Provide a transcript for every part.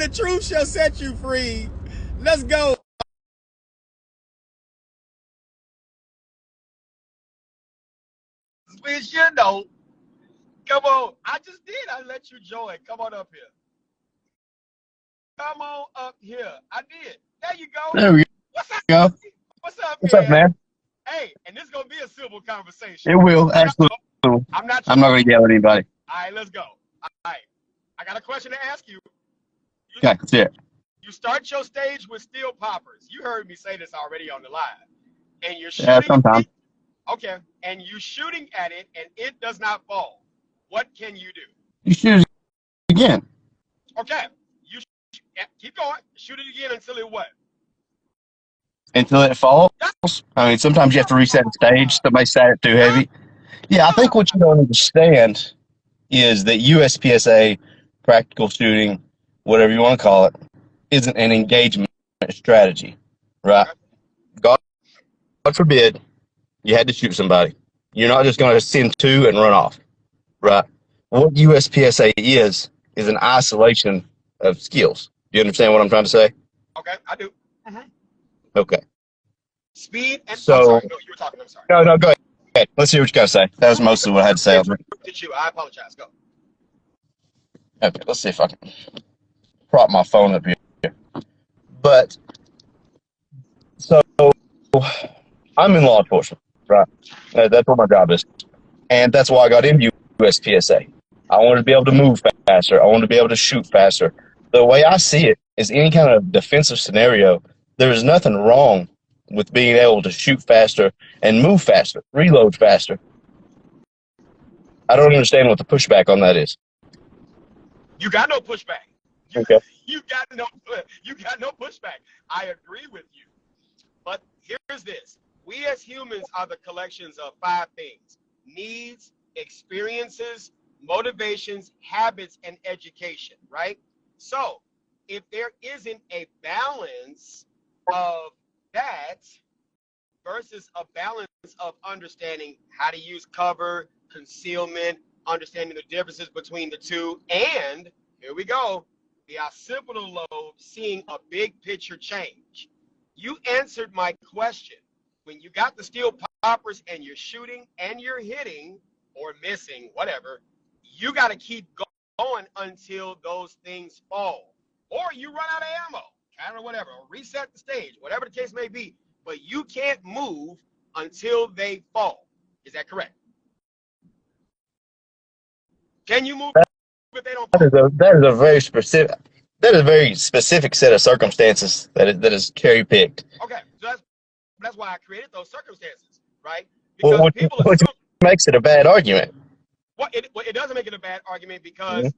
the truth shall set you free. Let's go. We should know. Come on. I just did. I let you join. Come on up here. Come on up here. I did. There you go. There we What's up? go. What's up, What's up, man? man? Hey, and this is gonna be a civil conversation. It will, I'm not, absolutely. I'm not I'm not going to yell at anybody. All right, let's go. All right. I got a question to ask you. Okay, that's it. You start your stage with steel poppers. You heard me say this already on the live. And you're Yeah, shooting sometimes. it. Okay. And you're shooting at it and it does not fall. What can you do? You shoot it again Okay. You keep going. Shoot it again until it what? until it falls. I mean, sometimes you have to reset the stage. Somebody sat it too heavy. Yeah, I think what you don't understand is that USPSA, practical shooting, whatever you want to call it, isn't an engagement strategy, right? God forbid you had to shoot somebody. You're not just going to send two and run off, right? What USPSA is an isolation of skills. Do you understand what I'm trying to say? Okay, I do. Mm-hmm. Okay. Speed and So, I'm sorry. No, you were talking. I'm sorry. no, go ahead. Let's see what you got to say. That was mostly what I had to say. Did you? I apologize. Go. Okay, let's see if I can prop my phone up here. But, so, I'm in law enforcement, right? That's what my job is. And that's why I got into USPSA. I wanted to be able to move faster. I wanted to be able to shoot faster. The way I see it is any kind of defensive scenario, there is nothing wrong with being able to shoot faster and move faster, reload faster. I don't understand what the pushback on that is. You got no pushback. Okay. You got no pushback. I agree with you. But here's this. We as humans are the collections of 5 things: needs, experiences, motivations, habits, and education, right? So if there isn't a balance of that versus a balance of understanding how to use cover, concealment, understanding the differences between the two, and here we go, the occipital lobe seeing a big picture change. You answered my question. When you got the steel poppers and you're shooting and you're hitting or missing, whatever, you got to keep going until those things fall. Or you run out of ammo, kind of whatever, or reset the stage, whatever the case may be. But you can't move until they fall. Is that correct? Can you move if they don't fall? That is a very specific set of circumstances that is cherry picked. Okay, so that's why I created those circumstances, right? Because Because people assume makes it a bad argument. Well, it doesn't make it a bad argument because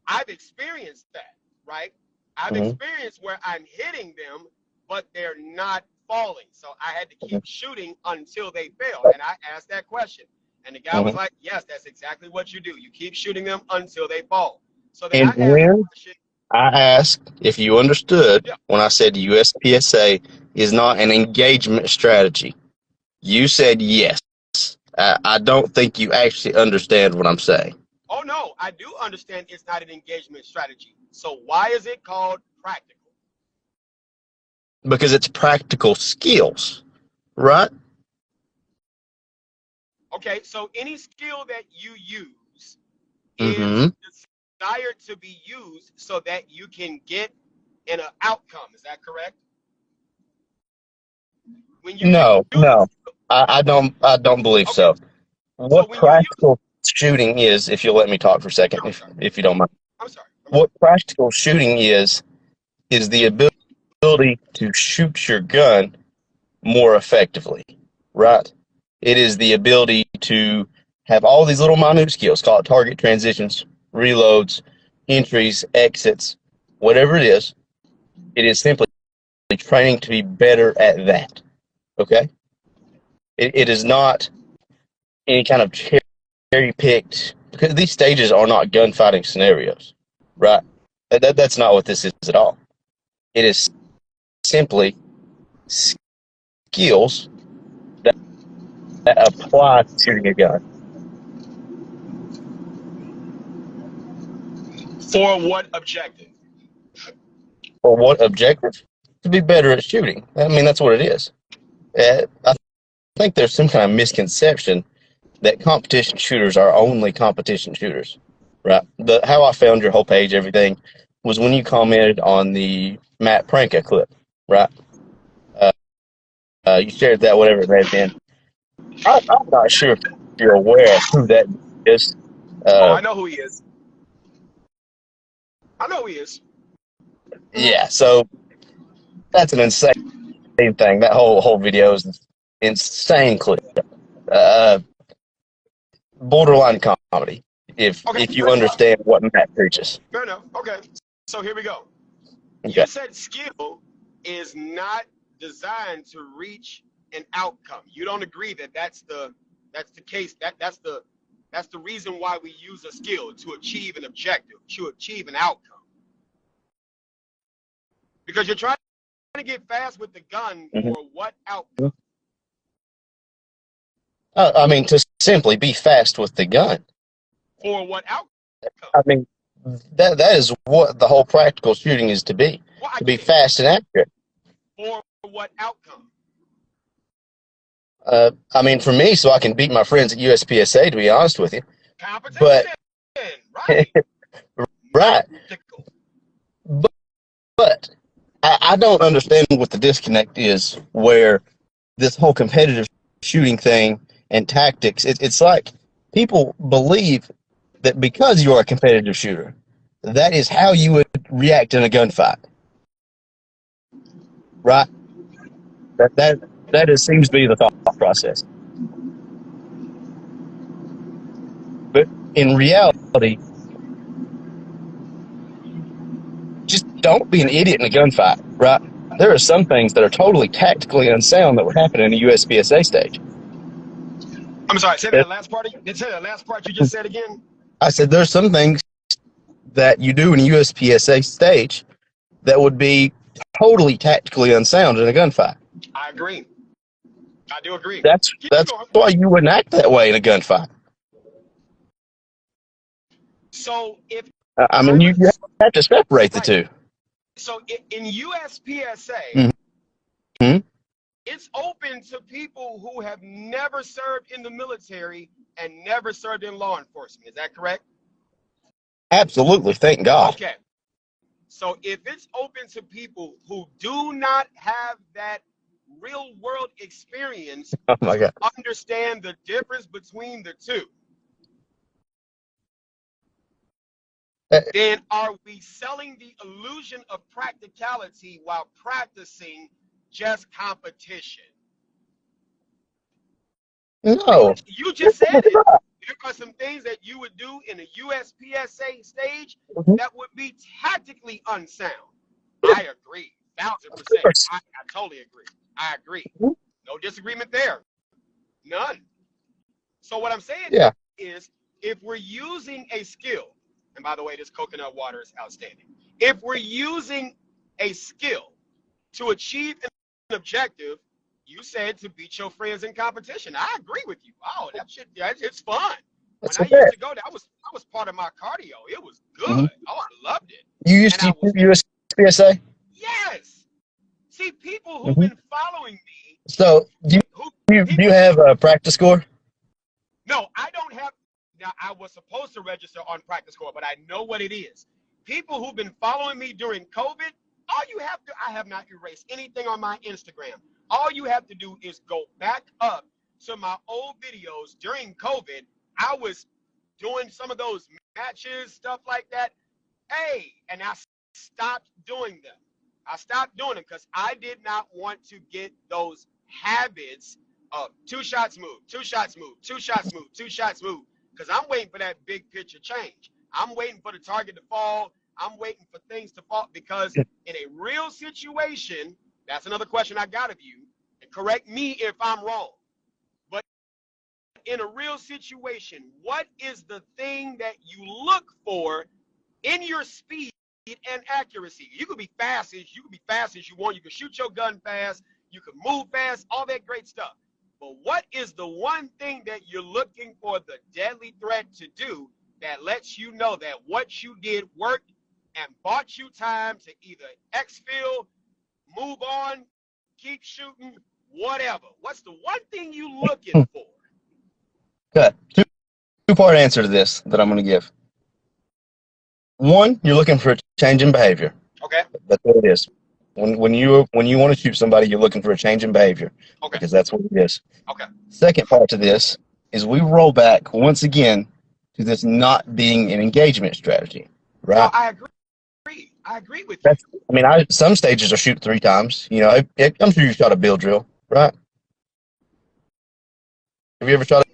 I've experienced that, right? I've experienced where I'm hitting them, but they're not falling. So I had to keep shooting until they fail. And I asked that question. And the guy was like, yes, that's exactly what you do. You keep shooting them until they fall. So then I asked if you understood when I said USPSA is not an engagement strategy. You said yes. I don't think you actually understand what I'm saying. Oh, no, I do understand it's not an engagement strategy. So why is it called practical? Because it's practical skills, right? Okay, so any skill that you use is desired to be used so that you can get an outcome. Is that correct? When you No, I don't believe so. What practical shooting is, if you'll let me talk for a second, if you don't mind. I'm sorry. What practical shooting is the ability to shoot your gun more effectively, right? It is the ability to have all these little minute skills, call it target transitions, reloads, entries, exits, whatever it is. It is simply training to be better at that, okay? It is not any kind of cherry-picked, because these stages are not gunfighting scenarios, right? That's not what this is at all. It is simply skills that apply to shooting a gun. For what objective? For what objective? To be better at shooting. I mean, that's what it is. I think there's some kind of misconception that competition shooters are only competition shooters, right? How I found your whole page, everything, was when you commented on the Matt Pranka clip, right? Uh, you shared that, whatever it may have been. I'm not sure if you're aware of who that is. Oh, Uh, I know who he is. I know who he is. yeah, so that's an insane thing. That whole video is an insane clip. Uh, Borderline comedy, Okay, if you fair enough. understand what Matt preaches. Fair enough. Okay, so here we go. Okay. You said skill is not designed to reach an outcome. You don't agree that that's the case. That's the reason why we use a skill to achieve an objective, to achieve an outcome. Because you're trying to get fast with the gun Mhm. for what outcome? I mean, to simply be fast with the gun. For what outcome? I mean, that is what the whole practical shooting is to be. Well, I To be get it. fast and accurate. For what outcome? I mean, for me, so I can beat my friends at USPSA, to be honest with you. Competition. Right. Right. Practical. But I don't understand what the disconnect is where this whole competitive shooting thing and tactics, it's like people believe that because you are a competitive shooter, that is how you would react in a gunfight. Right? That seems to be the thought process. But in reality, just don't be an idiot in a gunfight, right? There are some things that are totally tactically unsound that would happen in a USPSA stage. I'm sorry, say that last part. Say that last part you just said again. I said there's some things that you do in a USPSA stage that would be totally tactically unsound in a gunfight. I agree. I do agree. That's why you wouldn't act that way in a gunfight. So if I mean, you have to separate the two. So in USPSA, Mhm. it's open to people who have never served in the military and never served in law enforcement. Is that correct? Absolutely, thank God. Okay. So if it's open to people who do not have that real world experience Oh my God. to understand the difference between the two, then are we selling the illusion of practicality while practicing just competition? No. You just said it. There are some things that you would do in a USPSA stage that would be tactically unsound. I agree, 1,000%. I totally agree. I agree. No disagreement there. None. So what I'm saying is, if we're using a skill, and by the way, this coconut water is outstanding. If we're using a skill to achieve an objective, you said to beat your friends in competition. I agree with you. Oh, that shit, it's fun. When I used to go, that was part of my cardio. It was good. Oh, I loved it. You used to use USPSA? Yes. See, people who've been following me. So, do you have a practice score? No, I don't have. Now, I was supposed to register on practice score, but I know what it is. People who've been following me during COVID, all you have to, I have not erased anything on my Instagram. All you have to do is go back up to my old videos during COVID. I was doing some of those matches, stuff like that. Hey, and I stopped doing them. I stopped doing them because I did not want to get those habits of 2 shots move, 2 shots move, 2 shots move, 2 shots move, because I'm waiting for that big picture change. I'm waiting for the target to fall. I'm waiting for things to fall, because in a real situation, that's another question I got of you, and correct me if I'm wrong, but in a real situation, what is the thing that you look for in your speed and accuracy? You could be fast as you want. You can shoot your gun fast. You can move fast, all that great stuff. But what is the one thing that you're looking for the deadly threat to do that lets you know that what you did worked and bought you time to either exfil, move on, keep shooting, whatever. What's the one thing you looking for? Okay. Two-part answer to this that I'm going to give. One, you're looking for a change in behavior. Okay. That's what it is. When you want to shoot somebody, you're looking for a change in behavior. Okay. Because that's what it is. Okay. Second part to this is we roll back once again to this not being an engagement strategy, right? No, I agree. I agree with you. I mean, some stages are shoot 3 times. You know, I'm sure you shot a bill drill, right? Have you ever shot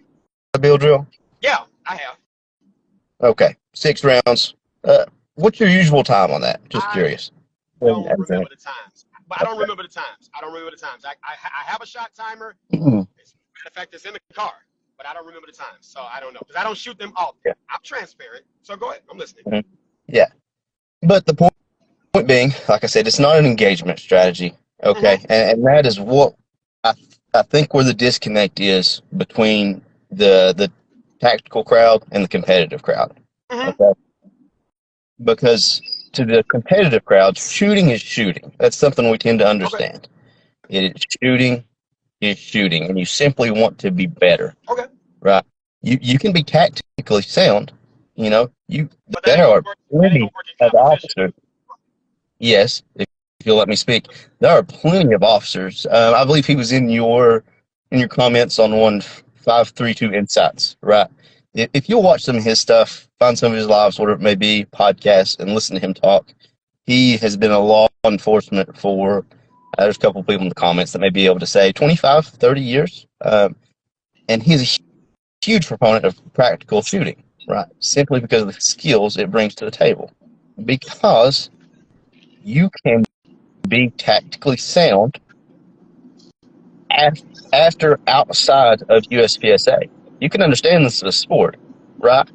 a bill drill? Yeah, I have. Okay, 6 rounds. What's your usual time on that? Just curious. I don't remember the times. But I don't remember the times. I have a shot timer. Mm-hmm. As a matter of fact, it's in the car, but I don't remember the times. So I don't know. Because I don't shoot them often. Yeah. I'm transparent. So go ahead. I'm listening. Mm-hmm. Yeah. But the point being, like I said, it's not an engagement strategy. Okay. Mm-hmm. And that is what I think where the disconnect is between the tactical crowd and the competitive crowd. Mm-hmm. Okay. Because to the competitive crowd, shooting is shooting. That's something we tend to understand. Okay. Shooting is shooting, and you simply want to be better. Okay. Right? You can be tactically sound. You know, there are plenty of officers. Yes, if you'll let me speak, there are plenty of officers. I believe he was in your comments on 1532 Insights, right? If you'll watch some of his stuff, find some of his lives, whatever it may be, podcasts, and listen to him talk, he has been a law enforcement for, there's a couple of people in the comments that may be able to say 25, 30 years. And he's a huge proponent of practical shooting, right? Simply because of the skills it brings to the table. Because you can be tactically sound after outside of USPSA. You can understand this as a sport, right?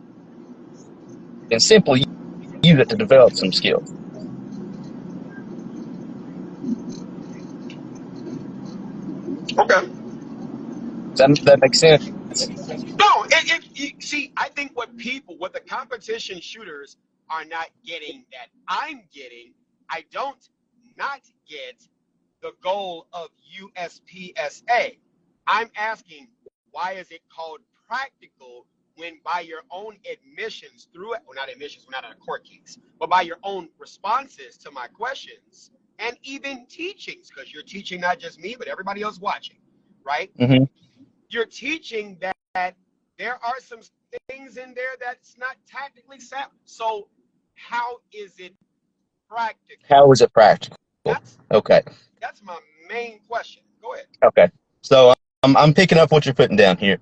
And simply use it to develop some skills. Okay. Does that make sense? No, see, I think what the competition shooters are not getting that I'm getting, I don't not get the goal of USPSA. I'm asking, why is it called practical when by your own admissions not admissions, we're not in a court case, but by your own responses to my questions and even teachings, because you're teaching not just me, but everybody else watching, right? Mm-hmm. You're teaching that there are some things in there that's not tactically sound. So how is it practical? How is it practical? Okay. That's my main question. Go ahead. Okay. So I'm picking up what you're putting down here.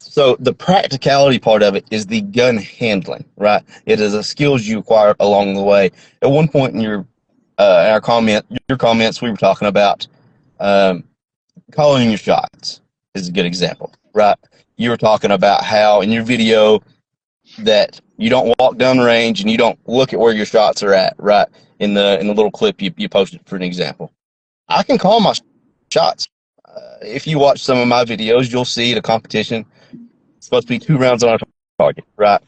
So the practicality part of it is the gun handling, right? It is the skills you acquire along the way. At one point in your comments, we were talking about calling your shots is a good example, right? You were talking about how in your video that you don't walk down range and you don't look at where your shots are at, right? In the little clip you posted for an example. I can call my shots. If you watch some of my videos, you'll see the competition. It's supposed to be 2 rounds on a target, right?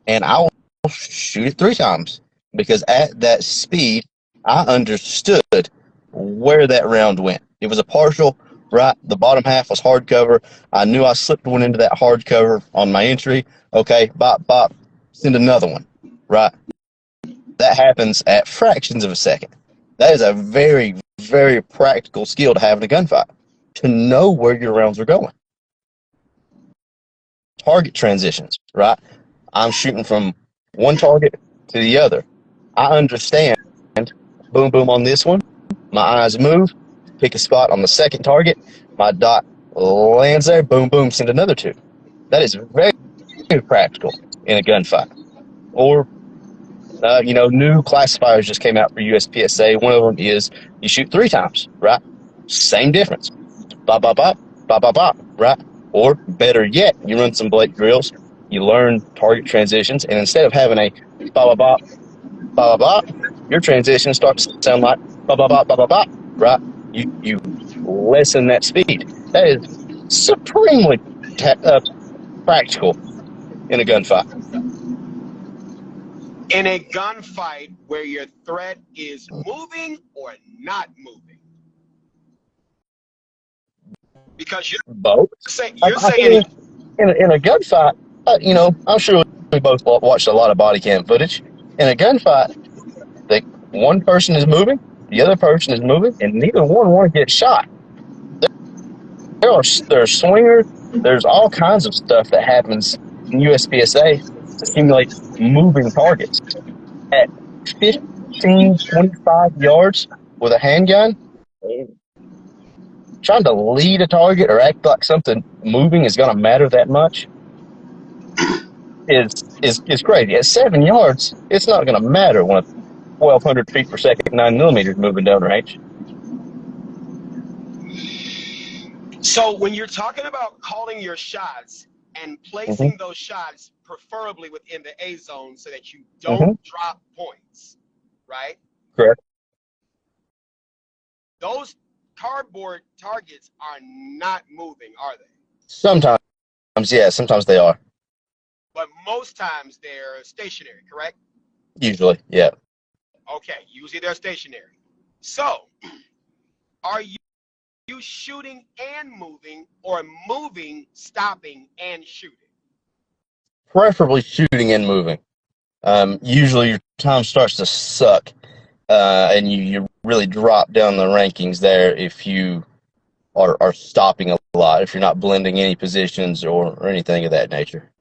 And I will shoot it 3 times because at that speed, I understood where that round went. It was a partial, right? The bottom half was hard cover. I knew I slipped one into that hard cover on my entry. Okay, bop, bop, send another one, right? That happens at fractions of a second. That is a very, very practical skill to have in a gunfight, to know where your rounds are going. Target transitions, right? I'm shooting from one target to the other. I understand, boom, boom on this one. My eyes move, pick a spot on the second target. My dot lands there, boom, boom, send another 2. That is very, very practical in a gunfight. Or new classifiers just came out for USPSA. One of them is you shoot 3 times, right? Same difference. Bop, bop, bop, bop, bop, bop, right? Or better yet, you run some Blake drills, you learn target transitions, and instead of having a bop, bop, bop, bop, bop, bop, your transitions start to sound like bop, bop, bop, bop, bop, bop, right? You lessen that speed. That is supremely practical in a gunfight. In a gunfight where your threat is moving or not moving, because Both. you're I saying think in a gunfight, I'm sure we both watched a lot of body cam footage. In a gunfight, one person is moving, the other person is moving, and neither one want to get shot. There's swingers, there's all kinds of stuff that happens in USPSA to simulate moving targets. At 15, 25 yards with a handgun, trying to lead a target or act like something moving is going to matter that much is crazy. At 7 yards, it's not going to matter when a 1,200 feet per second 9mm moving down range. So when you're talking about calling your shots and placing those shots preferably within the A zone so that you don't drop points, right? Correct. Those cardboard targets are not moving, are they? Sometimes, yeah, sometimes they are. But most times they're stationary, correct? Usually, yeah. Okay, usually they're stationary. So, are you shooting and moving, or moving, stopping, and shooting? Preferably shooting and moving. Usually your time starts to suck, and you really drop down the rankings there if you are stopping a lot, if you're not blending any positions or anything of that nature.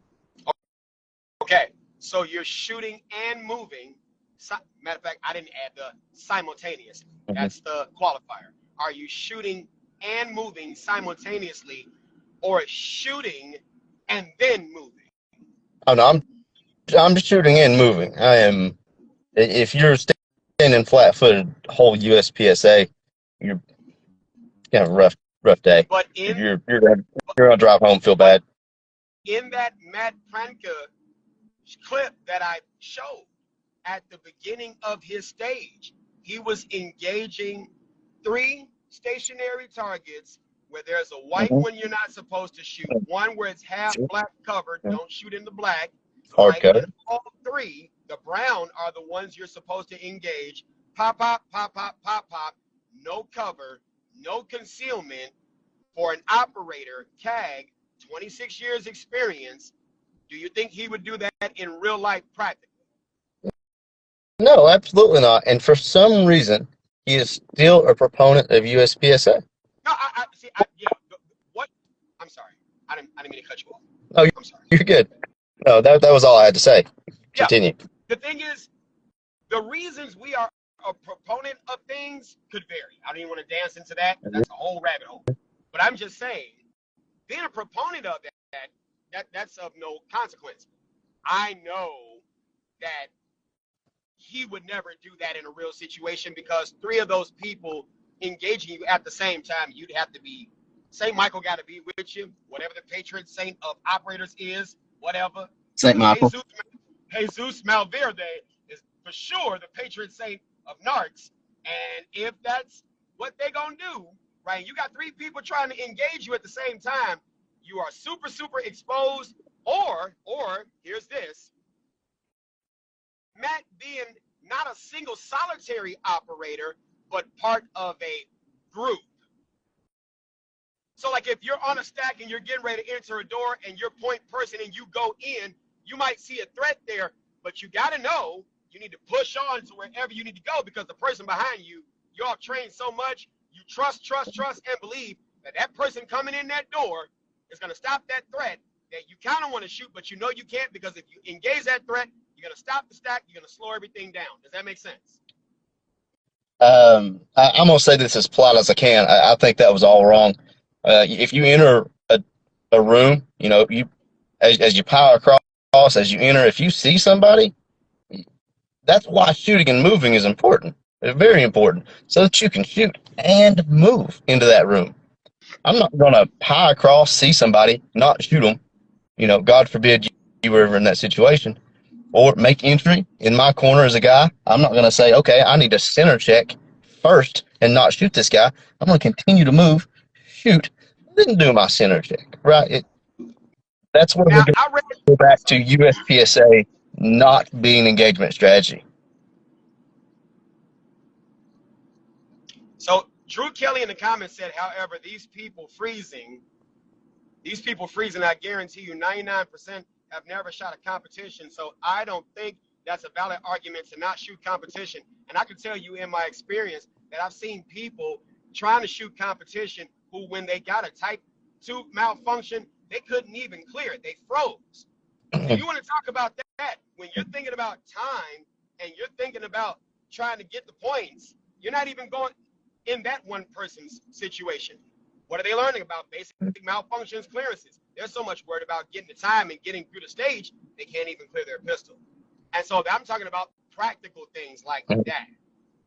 Okay, so you're shooting and moving. Matter of fact, I didn't add the simultaneously. That's the qualifier. Are you shooting and moving simultaneously, or shooting and then moving? Oh no, I'm just shooting and moving. I am. If you're standing flat-footed whole USPSA, you're gonna have a rough day. But you're gonna drive home, feel bad. In that Matt Pranka clip that I showed at the beginning of his stage, he was engaging 3 stationary targets where there's a white one you're not supposed to shoot, one where it's half black covered, don't shoot in the black. Hard cut. And all 3, the brown, are the ones you're supposed to engage. Pop, pop, pop, pop, pop, pop. No cover, no concealment. For an operator, CAG, 26 years experience, do you think he would do that in real life practically? No, absolutely not. And for some reason, he is still a proponent of USPSA. No, what? I'm sorry. I didn't mean to cut you off. Oh, I'm sorry. You're good. No, that was all I had to say. Continue. Yeah. The thing is, the reasons we are a proponent of things could vary. I don't even want to dance into that. That's a whole rabbit hole. But I'm just saying, being a proponent of that's of no consequence. I know that he would never do that in a real situation, because 3 of those people engaging you at the same time, you'd have to be, St. Michael got to be with you, whatever the patron saint of operators is, whatever. St. Michael. Jesus Malverde is for sure the patron saint of narcs. And if that's what they're going to do, right, you got 3 people trying to engage you at the same time, you are super, super exposed. Or here's this, Matt being not a single solitary operator, but part of a group. So like if you're on a stack and you're getting ready to enter a door and you're point person and you go in, you might see a threat there, but you got to know you need to push on to wherever you need to go, because the person behind you, y'all trained so much, you trust, and believe that that person coming in that door is going to stop that threat that you kind of want to shoot, but you know you can't, because if you engage that threat, you're going to stop the stack, you're going to slow everything down. Does that make sense? I'm going to say this as polite as I can. I think that was all wrong. If you enter a room, as you power across, as you enter, if you see somebody, that's why shooting and moving is important. It's very important, so that you can shoot and move into that room. I'm not going to power across, see somebody, not shoot them. God forbid you were ever in that situation. Or make entry in my corner as a guy. I'm not going to say, okay, I need to center check first and not shoot this guy. I'm going to continue to move, shoot, then do my center check, right? That's where we go back to USPSA not be an engagement strategy. So Drew Kelly in the comments said, however, these people freezing, I guarantee you 99% have never shot a competition. So I don't think that's a valid argument to not shoot competition. And I can tell you in my experience that I've seen people trying to shoot competition who, when they got a type 2 malfunction, they couldn't even clear it. They froze. So you want to talk about that? When you're thinking about time and you're thinking about trying to get the points, you're not even going in that one person's situation. What are they learning about? Basic malfunctions, clearances. They're so much worried about getting the time and getting through the stage, they can't even clear their pistol. And so I'm talking about practical things like that,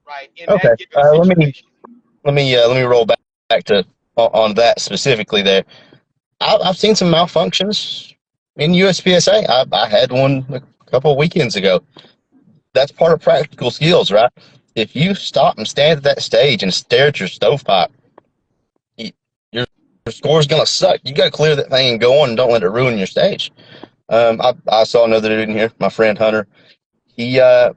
right? In Okay. that given situation. Let me roll back to on that specifically. There, I've seen some malfunctions in USPSA. I had one a couple of weekends ago. That's part of practical skills, right? If you stop and stand at that stage and stare at your stovepipe, your score's gonna suck. You got to clear that thing and go on, and don't let it ruin your stage. I saw another dude in here, my friend Hunter. I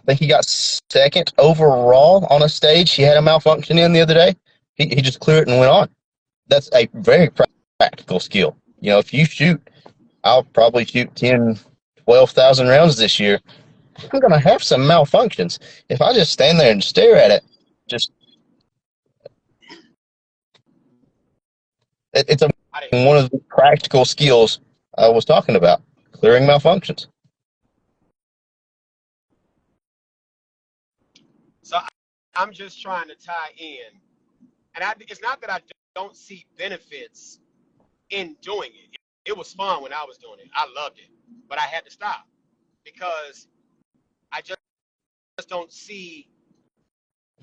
think he got second overall on a stage. He had a malfunction in the other day. He just cleared it and went on. That's a very practical skill. You know, if you shoot, I'll probably shoot 10, 12,000 rounds this year. I'm going to have some malfunctions. If I just stand there and stare at it, it's one of the practical skills I was talking about, clearing malfunctions. So I'm just trying to tie in. And it's not that I don't see benefits in doing it. It was fun when I was doing it. I loved it. But I had to stop because I just don't see.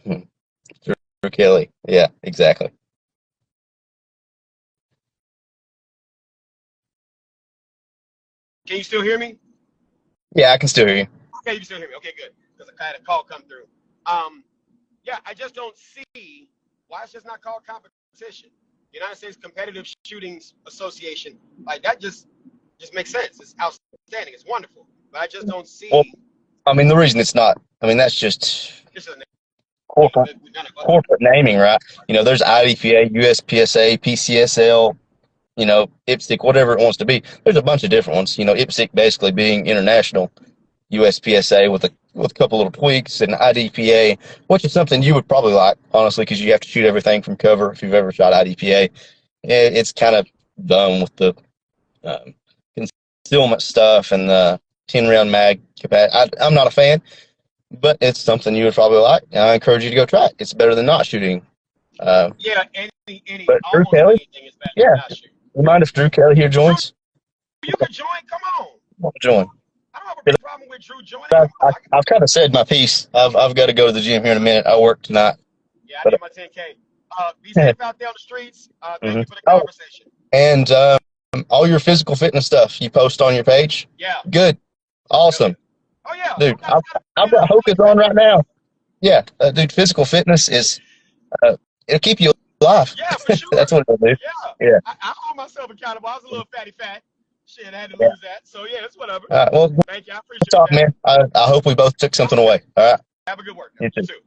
Drew Kelly. Yeah, exactly. Can you still hear me? Yeah, I can still hear you. Okay, you can still hear me. Okay, good. Because I had a call come through. Yeah, I just don't see why it's just not called competition. United States Competitive Shooting Association, like that just makes sense. It's outstanding. It's wonderful. But I just don't see. Well, I mean, the reason it's not, I mean, that's just corporate naming, right? You know, there's IDPA, USPSA, PCSL, you know, IPSC, whatever it wants to be. There's a bunch of different ones. You know, IPSC basically being international, USPSA with a couple little tweaks, and IDPA, which is something you would probably like, honestly, because you have to shoot everything from cover if you've ever shot IDPA. It's kind of done with the concealment stuff and the 10-round mag capacity. I'm not a fan, but it's something you would probably like, and I encourage you to go try it. It's better than not shooting. Yeah, but Drew Kelly, anything is better than not shooting. You mind if Drew Kelly here joins? You can join. Come on. I'll join. I don't have a big problem with Drew joining. I've kind of said my piece. I've got to go to the gym here in a minute. I work tonight. Yeah, I did my 10K. Be safe out there on the streets. Thank you for the conversation. And all your physical fitness stuff you post on your page? Yeah. Good. Awesome. Oh, yeah. Dude, I've got Hocus on right now. Yeah. Dude, physical fitness is, it'll keep you alive. Yeah, for sure. That's what it'll do. Yeah. I hold myself accountable. I was a little fat. Shit, I had to lose that. So, yeah, it's whatever. All right. Well, thank you. I appreciate talk, that. man. I hope we both took something away. All right. Have a good work. You too. too.